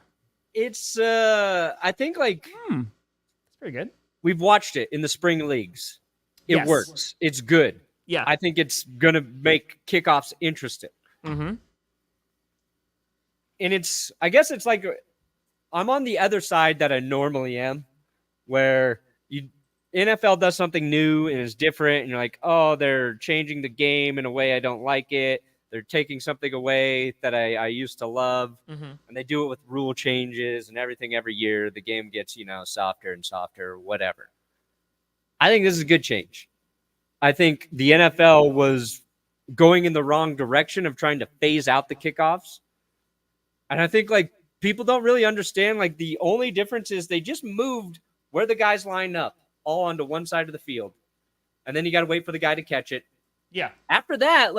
It's I think like it's pretty good. We've watched it in the spring leagues. It works. It's good. Yeah. I think it's gonna make kickoffs interesting. Mm-hmm. And I guess it's like I'm on the other side that I normally am. where NFL does something new and is different, and you're like, oh, they're changing the game in a way I don't like it. They're taking something away that I used to love, and they do it with rule changes and everything every year. The game gets, softer and softer, whatever. I think this is a good change. I think the NFL was going in the wrong direction of trying to phase out the kickoffs. And I think, people don't really understand, the only difference is they just moved where the guys line up all onto one side of the field. And then you got to wait for the guy to catch it. Yeah. After that,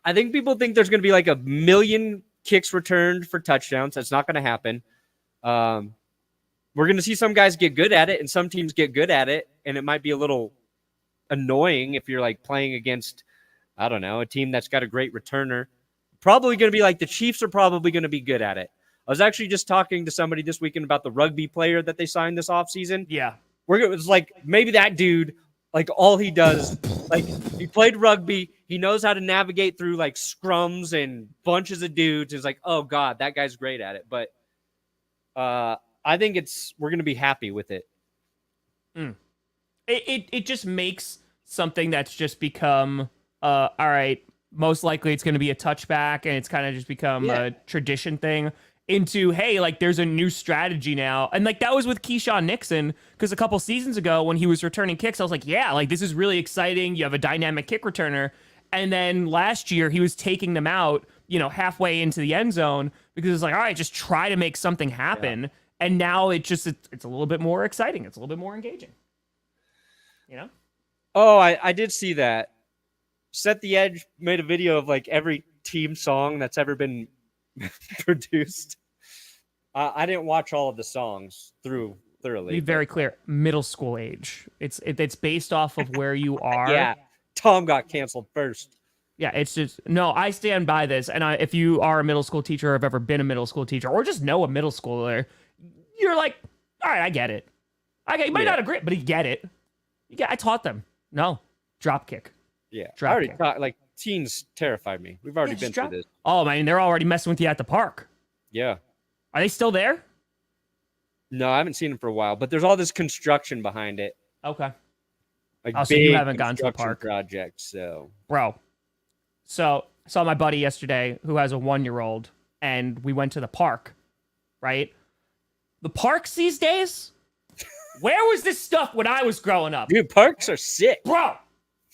I think people think there's going to be 1 million kicks returned for touchdowns. That's not going to happen. We're going to see some guys get good at it and some teams get good at it. And it might be a little annoying if you're playing against, I don't know, a team that's got a great returner. Probably going to be the Chiefs are probably going to be good at it. I was actually just talking to somebody this weekend about the rugby player that they signed this offseason. Yeah. It was maybe that dude, all he does, he played rugby. He knows how to navigate through scrums and bunches of dudes. It's oh God, that guy's great at it. But I think we're going to be happy with it. It just makes something that's just become, all right, most likely it's going to be a touchback, and it's kind of just become a tradition thing, into, hey, there's a new strategy now. And that was with Keyshawn Nixon, because a couple seasons ago when he was returning kicks, I was this is really exciting. You have a dynamic kick returner. And then last year he was taking them out, halfway into the end zone, because it's all right, just try to make something happen. Yeah. And now it's a little bit more exciting. It's a little bit more engaging. Oh, I did see that. Set the Edge made a video of every team song that's ever been produced. I didn't watch all of the songs through thoroughly. Be very clear, middle school age. It's based off of where you are. Yeah, Tom got canceled first. Yeah, it's just, no, I stand by this. And if you are a middle school teacher, or have ever been a middle school teacher, or just know a middle schooler, you're all right, I get it. You might not agree, but you get it. I taught them. No, drop kick. Yeah, I already taught, teens terrified me. We've already been through this. Oh, man, they're already messing with you at the park. Yeah. Are they still there? No, I haven't seen them for a while, but there's all this construction behind it. Okay. So you haven't gone to the park. Project, so. Bro. So I saw my buddy yesterday who has a 1-year-old, and we went to the park, right? The parks these days? Where was this stuff when I was growing up? Dude, parks are sick. Bro,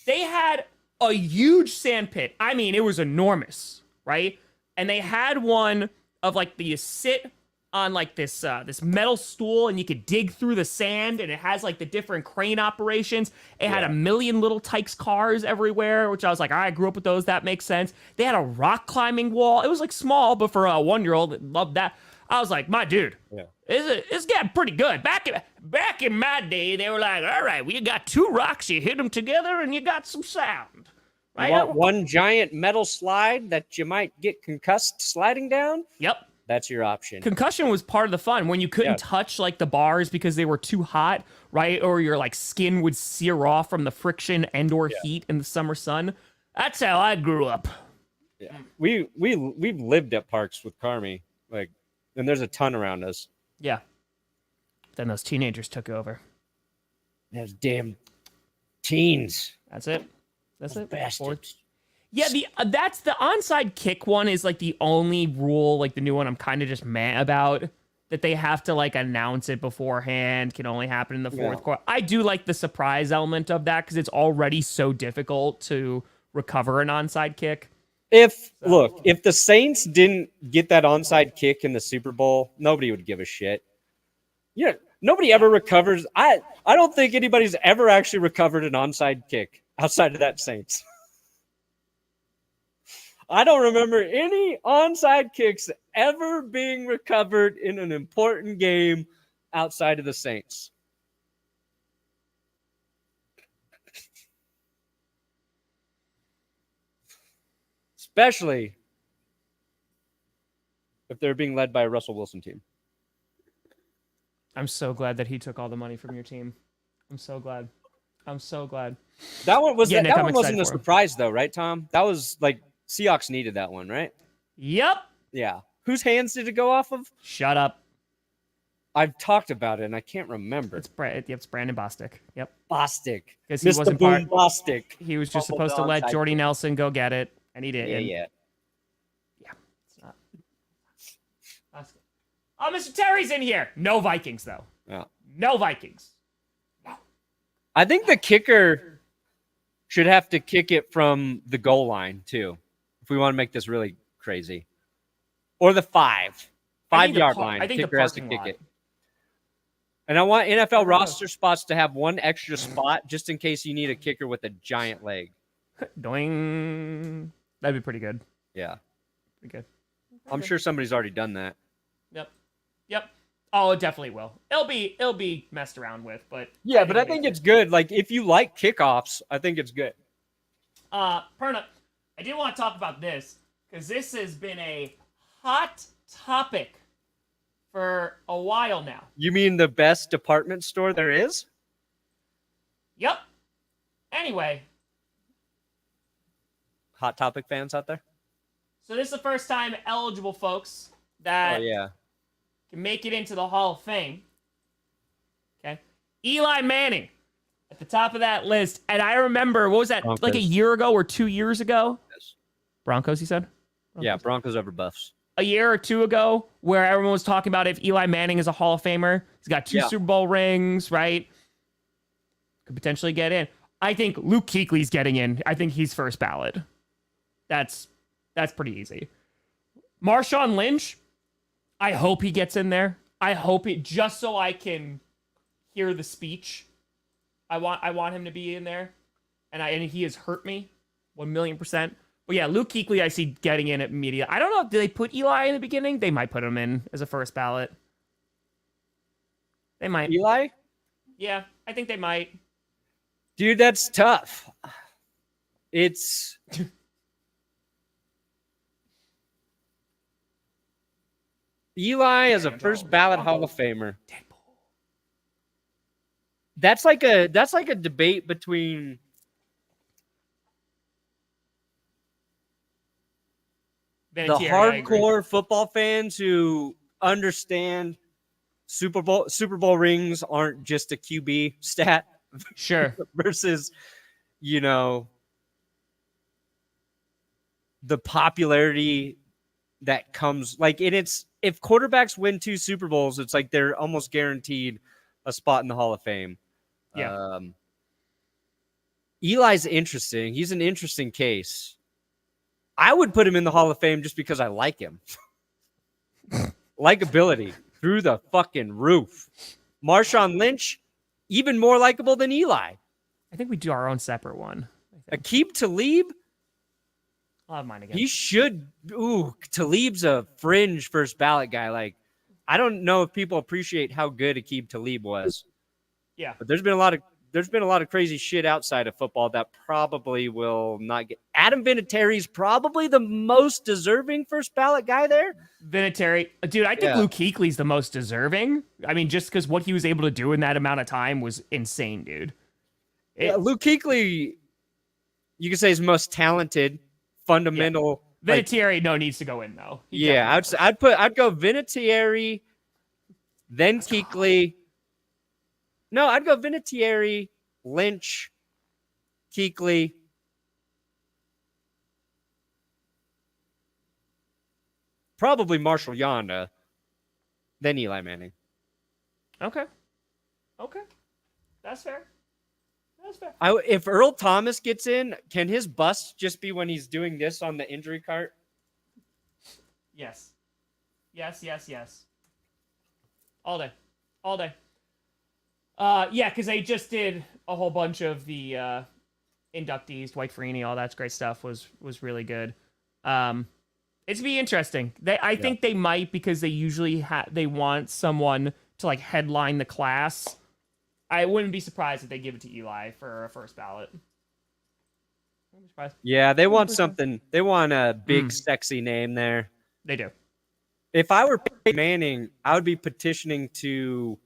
they had a huge sand pit. I mean, it was enormous, right? And they had one of you sit on this metal stool, and you could dig through the sand, and it has the different crane operations. It had a million little Tykes cars everywhere, which I was I grew up with those. That makes sense. They had a rock climbing wall. It was small, but for a 1-year-old, loved that. I was my dude, it's getting pretty good. Back in my day, they were all right, well, you got 2 rocks, you hit them together, and you got some sound. Right? You want one giant metal slide that you might get concussed sliding down? Yep. That's your option. Concussion was part of the fun when you couldn't touch the bars because they were too hot, right? Or your skin would sear off from the friction and or heat in the summer sun. That's how I grew up. Yeah. We've lived at parks with Carmi, and there's a ton around us. Yeah. Then those teenagers took over. Those damn teens. That's it. That's it. Bastards. Yeah, that's the onside kick one is the only rule, the new one I'm kind of just mad about, that they have to announce it beforehand, can only happen in the fourth quarter. I do like the surprise element of that because it's already so difficult to recover an onside kick. If the Saints didn't get that onside kick in the Super Bowl, nobody would give a shit. Yeah, nobody ever recovers. I don't think anybody's ever actually recovered an onside kick outside of that Saints. I don't remember any onside kicks ever being recovered in an important game outside of the Saints. Especially if they're being led by a Russell Wilson team. I'm so glad that he took all the money from your team. I'm so glad. That one wasn't a surprise though, right, Tom? That was Seahawks needed that one, right? Yep. Yeah. Whose hands did it go off of? Shut up. I've talked about it and I can't remember. It's Brandon Bostic. Yep. Bostic. Because he Mr. wasn't Boom part. Bostic. He was just Fumble supposed to dog let type Jordy thing. Nelson go get it, and he didn't. Yeah. It's not. Bostic. Oh, Mr. Terry's in here. No Vikings though. Yeah. No Vikings. No. I think the kicker should have to kick it from the goal line too, if we want to make this really crazy. Or the 5-yard line. I think Kicker the has to parking kick lot. it. And I want NFL roster spots to have one extra spot just in case you need a kicker with a giant leg. Doing. That'd be pretty good. Yeah. Pretty good. I'm sure somebody's already done that. Yep. Oh, it definitely will. It'll be messed around with, but Yeah, but I think it's good. Like, if you like kickoffs, I think it's good. Perna, I did want to talk about this because this has been a hot topic for a while now. You mean the best department store there is? Yep. Anyway, Hot Topic fans out there? so this is the first time eligible folks that can make it into the Hall of Fame. Okay. Eli Manning at the top of that list. And I remember, what was that, Broncos. like a year ago or 2 years ago? Yes. Broncos, you said? Yeah, Broncos over Buffs. A year or two ago, where everyone was talking about if Eli Manning is a Hall of Famer. He's got 2 Super Bowl rings, right? Could potentially get in. I think Luke Kuechly's getting in. I think he's first ballot. That's pretty easy. Marshawn Lynch, I hope he gets in there. I hope it just so I can hear the speech. I want him to be in there, and he has hurt me 1,000,000%. But yeah, Luke Kuechly I see getting in immediately. I don't know. Do they put Eli in the beginning? They might put him in as a first ballot. They might. Eli? Yeah, I think they might. Dude, that's tough. It's... Eli as a first ballot Hall of Famer. That's like a debate between the hardcore football fans who understand Super Bowl rings aren't just a QB stat. Sure. Versus, the popularity that comes if quarterbacks win 2 Super Bowls, it's like they're almost guaranteed a spot in the Hall of Fame. Yeah. Eli's interesting. He's an interesting case. I would put him in the Hall of Fame just because I like him. Likability through the fucking roof. Marshawn Lynch, even more likable than Eli. I think we do our own separate one. Aqib Talib, I'll have mine again. he should. Ooh, Talib's a fringe first ballot guy. Like, I don't know if people appreciate how good Aqib Talib was. Yeah, but there's been a lot of crazy shit outside of football that probably will not get. Adam Vinatieri's probably the most deserving first ballot guy there. Vinatieri, dude, I think Luke Kuechly's the most deserving. I mean, just because what he was able to do in that amount of time was insane, dude. Luke Kuechly, you could say, is most talented, fundamental. Yeah. Vinatieri, needs to go in though. I'd go Vinatieri, then Kuechly. No, I'd go Vinatieri, Lynch, Kuechly. Probably Marshall Yanda, then Eli Manning. Okay. That's fair. If Earl Thomas gets in, can his bust just be when he's doing this on the injury cart? Yes. All day. Yeah, because they just did a whole bunch of the inductees, Dwight Freeney, all that great stuff was really good. It's be interesting. I think they might, because they usually they want someone to like headline the class. I wouldn't be surprised if they give it to Eli for a first ballot. Yeah, they want something. They want a big, sexy name there. They do. If I were Peyton Manning, I would be petitioning to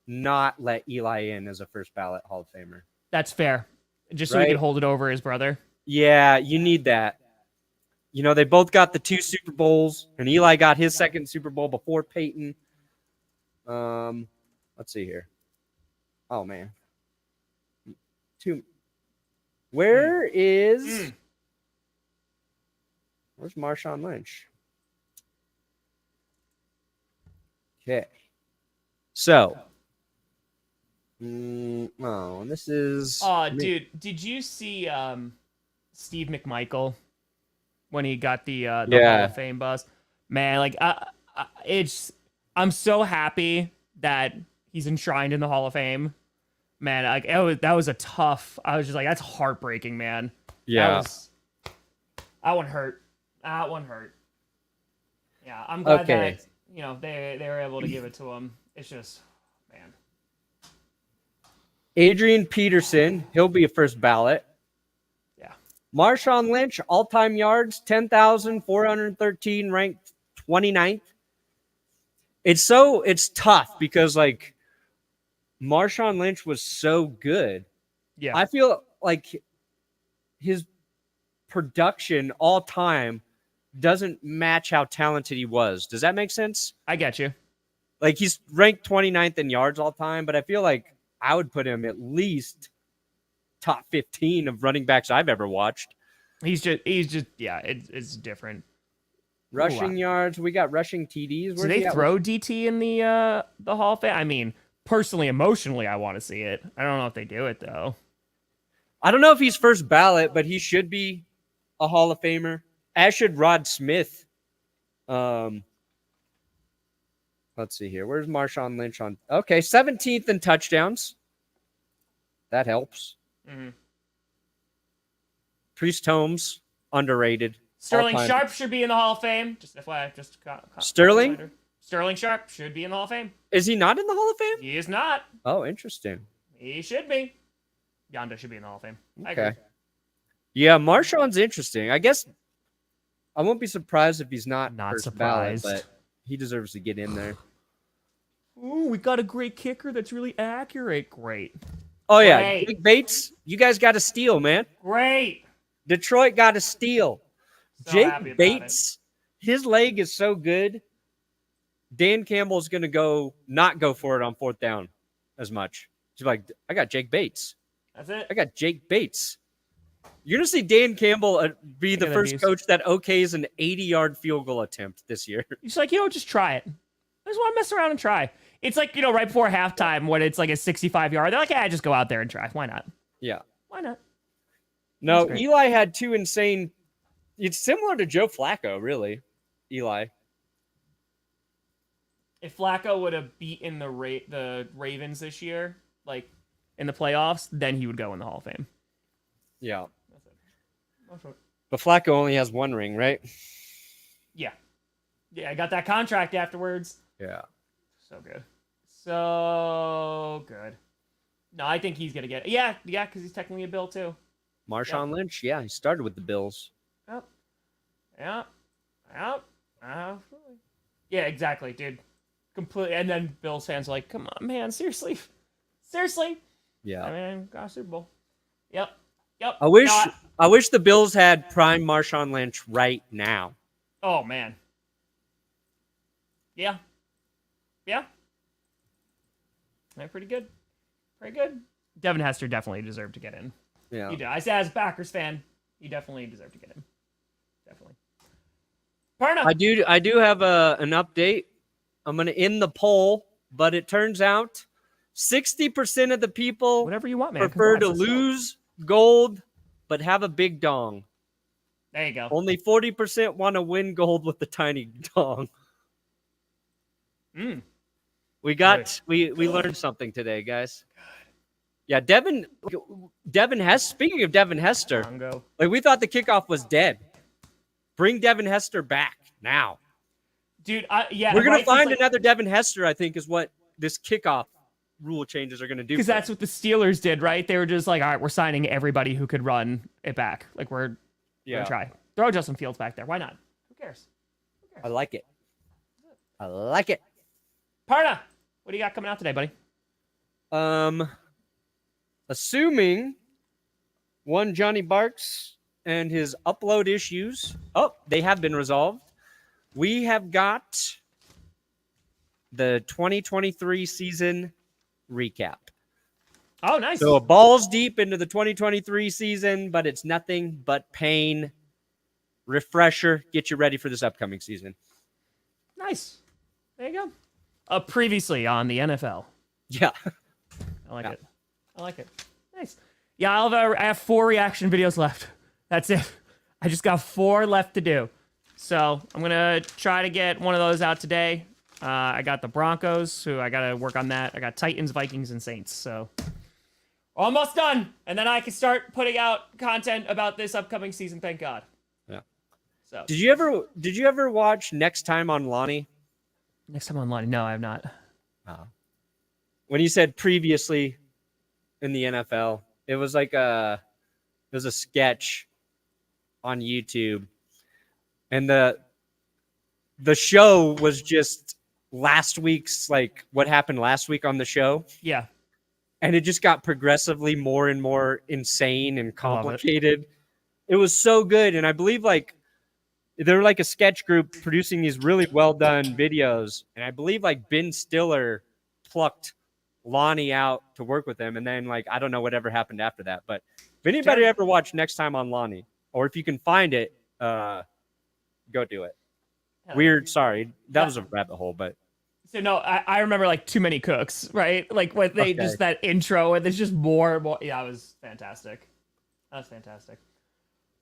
not let Eli in as a first ballot Hall of Famer. That's fair. Just so he could hold it over his brother. Yeah, you need that. They both got the 2 Super Bowls, and Eli got his second Super Bowl before Peyton. Let's see here. Oh man. Where's Marshawn Lynch? Okay. So, and this is. Oh, dude, did you see Steve McMichael when he got the Hall of Fame buzz? Man, like I'm so happy that he's enshrined in the Hall of Fame. Man, like that was a tough. I was just like, that's heartbreaking, man. Yeah, that one hurt. That one hurt. Yeah, I'm glad that they were able to give it to him. It's just, man. Adrian Peterson, he'll be a first ballot. Yeah. Marshawn Lynch, all-time yards, 10,413, ranked 29th. It's tough because like Marshawn Lynch was so good. Yeah. I feel like his production all time doesn't match how talented he was. Does that make sense? I get you. Like he's ranked 29th in yards all time, but I feel like I would put him at least top 15 of running backs I've ever watched. He's just yeah, it's different. Rushing yards, we got rushing TDs. Do they throw DT in the Hall of Fame? I mean, personally, emotionally, I want to see it. I don't know if they do it though. I don't know if he's first ballot, but he should be a Hall of Famer. As should Rod Smith. Let's see here. Where's Marshawn Lynch on? Okay, 17th in touchdowns. That helps. Mm-hmm. Priest Holmes, underrated. Sterling Sharp should be in the Hall of Fame. Just FYI, Sterling? Sterling Sharp should be in the Hall of Fame. Is he not in the Hall of Fame? He is not. Oh, interesting. He should be. Yonda should be in the Hall of Fame. Okay. Yeah, Marshawn's interesting. I guess I won't be surprised if he's not first surprised. ballot, but he deserves to get in there. Ooh, we got a great kicker that's really accurate. Great. Oh, yeah. Jake Bates, you guys got to steal, man. Great. Detroit got to steal. So Jake Bates, his leg is so good. Dan Campbell's going to not go for it on fourth down as much. He's like, I got Jake Bates. That's it. I got Jake Bates. You're going to see Dan Campbell be the first coach that okays an 80-yard field goal attempt this year. He's like, just try it. I just want to mess around and try. It's like, right before halftime when it's like a 65-yard. They're like, just go out there and try. Why not? Yeah. Why not? No, Eli had two insane. It's similar to Joe Flacco, really. Eli. If Flacco would have beaten the Ravens this year, like in the playoffs, then he would go in the Hall of Fame. Yeah. That's it. But Flacco only has one ring, right? Yeah. Yeah, I got that contract afterwards. Yeah. So good. So good. No, I think he's going to get it. Yeah, because he's technically a Bill, too. Marshawn Lynch, yeah, he started with the Bills. Yep. Yeah, exactly, dude. Completely. And then Bills fans are like, come on, man, seriously. Yeah. I mean, got a Super Bowl. Yep. I wish the Bills had prime Marshawn Lynch right now. Oh, man. Yeah. They're pretty good. Devin Hester definitely deserved to get in. Yeah. He did. I said as a Packers fan, he definitely deserved to get in. Definitely. Perna. I do have an update. I'm going to end the poll, but it turns out 60% of the people whatever you want, man. prefer to lose gold but have a big dong. There you go. Only 40% want to win gold with the tiny dong. We learned something today, guys. Yeah, Devin speaking of Devin Hester, like we thought the kickoff was dead. Bring Devin Hester back now. Dude, we're going to find another Devin Hester, I think, is what this kickoff rule changes are going to do. Because that's what the Steelers did, right? They were just like, all right, we're signing everybody who could run it back. Like, we're going to try. Throw Justin Fields back there. Why not? Who cares? I like it. Perna, what do you got coming out today, buddy? Assuming one Johnny Barks and his upload issues, they have been resolved. We have got the 2023 season recap. Oh, nice. So balls deep into the 2023 season, but it's nothing but pain. Refresher, get you ready for this upcoming season. Nice. There you go. Previously on the NFL. Yeah. I like it. I like it. Nice. Yeah, I have 4 reaction videos left. That's it. I just got 4 left to do. So I'm going to try to get one of those out today. I got the Broncos, who I got to work on that. I got Titans, Vikings, and Saints. So almost done. And then I can start putting out content about this upcoming season. Thank God. Yeah. So Did you ever watch Next Time on Lonnie? Next Time on Lonnie? No, I have not. When you said previously in the NFL, it was like a sketch on YouTube, and the show was just last week's, like what happened last week on the show. Yeah. And it just got progressively more and more insane and complicated. It was so good. And I believe like they were like a sketch group producing these really well done videos. And I believe like Ben Stiller plucked Lonnie out to work with him. And then like, I don't know whatever happened after that. But if anybody ever watched Next Time on Lonnie, or if you can find it, go do it. Weird. Sorry. That was a rabbit hole, but. So no, I remember like Too Many Cooks, right? Like when they just that intro and there's just more. Yeah, it was fantastic. That was fantastic.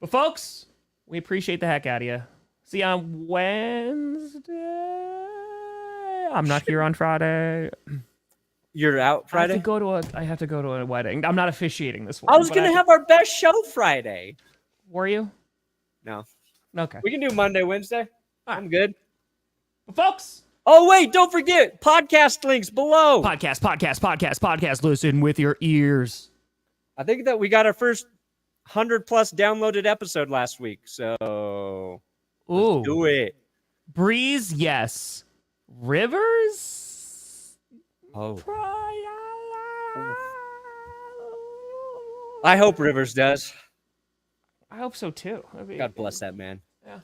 But folks, we appreciate the heck out of you. See you on Wednesday. I'm not here on Friday. You're out Friday? I have to go to a wedding. I'm not officiating this one. I was going to have our best show Friday. Were you? No. Okay. We can do Monday, Wednesday. I'm good. But folks. Oh, wait, don't forget, podcast links below. Podcast. Listen with your ears. I think that we got our first 100+ downloaded episode last week, so let's do it. Breeze, yes. Rivers? Oh. I hope Rivers does. I hope so, too. God bless that man. Yeah.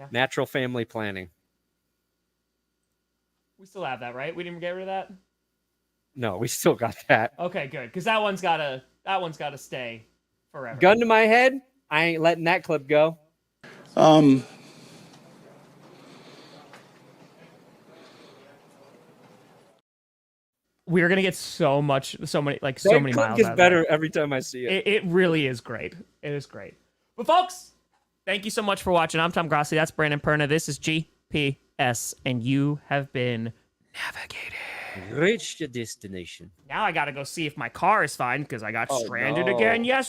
Natural family planning. We still have that, right? We didn't get rid of that? No, we still got that. Okay, good. Because that one's gotta stay forever. Gun to my head, I ain't letting that clip go. We're gonna get so many miles. That clip gets better every time I see it. It really is great. It is great. But folks, thank you so much for watching. I'm Tom Grossi. That's Brandon Perna. This is GPS, and you have been navigated. Reach the destination. Now I gotta go see if my car is fine because I got stranded again yesterday.